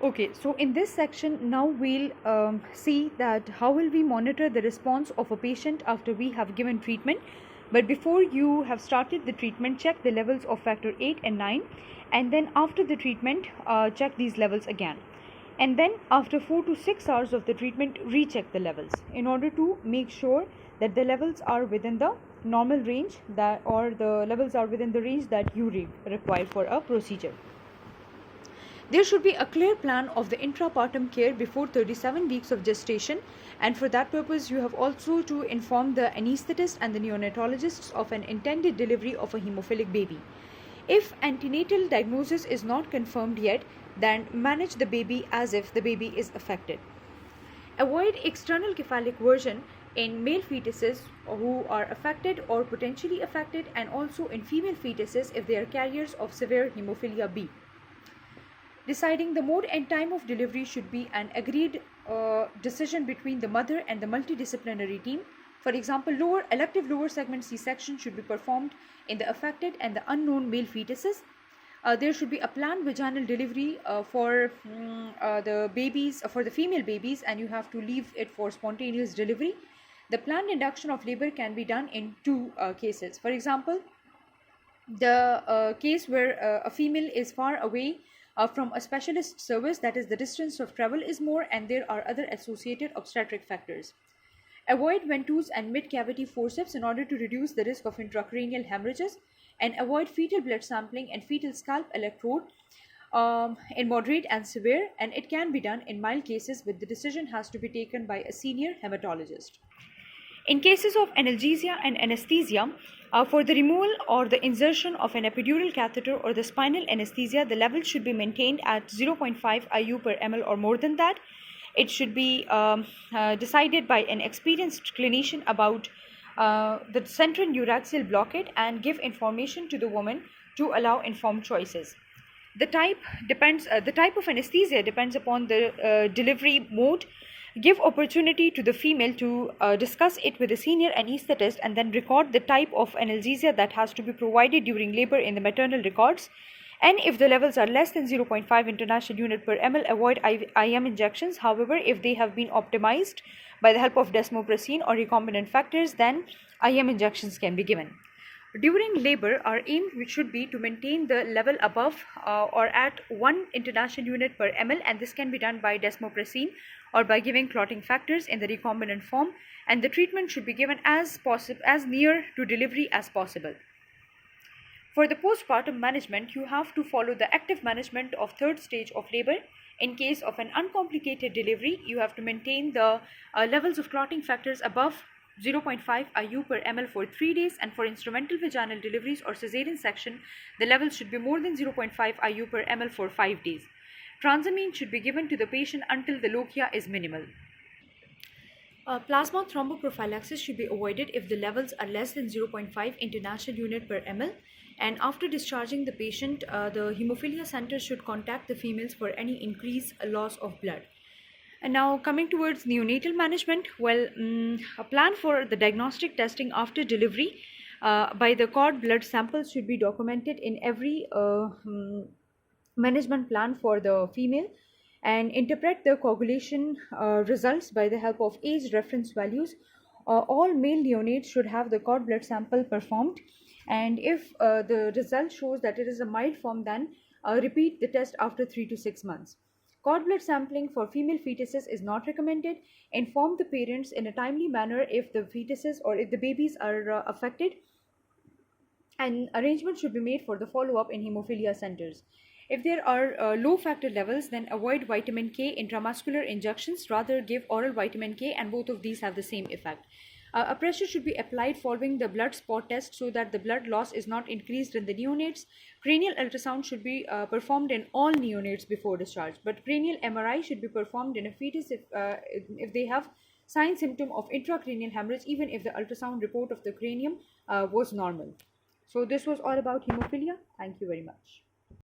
Okay, so in this section now we'll see that how will we monitor the response of a patient after we have given treatment. But before you have started the treatment, check the levels of factor 8 and 9, and then after the treatment check these levels again, and then after 4 to 6 hours of the treatment recheck the levels in order to make sure that the levels are within the normal range, that or the levels are within the range that you require for a procedure. There should be a clear plan of the intrapartum care before 37 weeks of gestation, and for that purpose, you have also to inform the anesthetist and the neonatologists of an intended delivery of a hemophilic baby. If antenatal diagnosis is not confirmed yet, then manage the baby as if the baby is affected. Avoid external cephalic version in male fetuses who are affected or potentially affected, and also in female fetuses if they are carriers of severe hemophilia B. Deciding the mode and time of delivery should be an agreed decision between the mother and the multidisciplinary team. For example, elective lower segment C-section should be performed in the affected and the unknown male fetuses. There should be a planned vaginal delivery for the babies, for the female babies, and you have to leave it for spontaneous delivery. The planned induction of labor can be done in two cases. For example, the case where a female is far away from a specialist service, that is the distance of travel is more, and there are other associated obstetric factors. Avoid ventouse and mid-cavity forceps in order to reduce the risk of intracranial hemorrhages, and avoid fetal blood sampling and fetal scalp electrode in moderate and severe, and it can be done in mild cases, but the decision has to be taken by a senior hematologist. In cases of analgesia and anesthesia, for the removal or the insertion of an epidural catheter or the spinal anesthesia, the level should be maintained at 0.5 IU per ml or more than that. It should be decided by an experienced clinician about the central neuraxial blockade and give information to the woman to allow informed choices. The type of anesthesia depends upon the delivery mode. Give opportunity to the female to discuss it with a senior anesthetist, and then record the type of analgesia that has to be provided during labor in the maternal records. And if the levels are less than 0.5 international unit per ml, avoid IM injections. However, if they have been optimized by the help of desmopressin or recombinant factors, then IM injections can be given. During labor, our aim should be to maintain the level above or at 1 international unit per ml, and this can be done by desmopressin or by giving clotting factors in the recombinant form, and the treatment should be given as near to delivery as possible. For the postpartum management, you have to follow the active management of third stage of labor. In case of an uncomplicated delivery, you have to maintain the levels of clotting factors above 0.5 IU per ml for 3 days, and for instrumental vaginal deliveries or cesarean section, the levels should be more than 0.5 IU per ml for 5 days. Transamine should be given to the patient until the lochia is minimal. Plasma thromboprophylaxis should be avoided if the levels are less than 0.5 international unit per ml, and after discharging the patient, the hemophilia center should contact the females for any increased loss of blood. And now coming towards neonatal management, a plan for the diagnostic testing after delivery by the cord blood samples should be documented in every management plan for the female, and interpret the coagulation results by the help of age reference values. All male neonates should have the cord blood sample performed, and if the result shows that it is a mild form, then repeat the test after 3 to 6 months. Cord blood sampling for female fetuses is not recommended. Inform the parents in a timely manner if the fetuses or if the babies are affected, and arrangements should be made for the follow-up in hemophilia centers. If there are low factor levels, then avoid vitamin K intramuscular injections, rather give oral vitamin K, and both of these have the same effect. A pressure should be applied following the blood spot test so that the blood loss is not increased in the neonates. Cranial ultrasound should be performed in all neonates before discharge, but cranial MRI should be performed in a fetus if they have sign symptom of intracranial hemorrhage, even if the ultrasound report of the cranium was normal. So this was all about hemophilia. Thank you very much.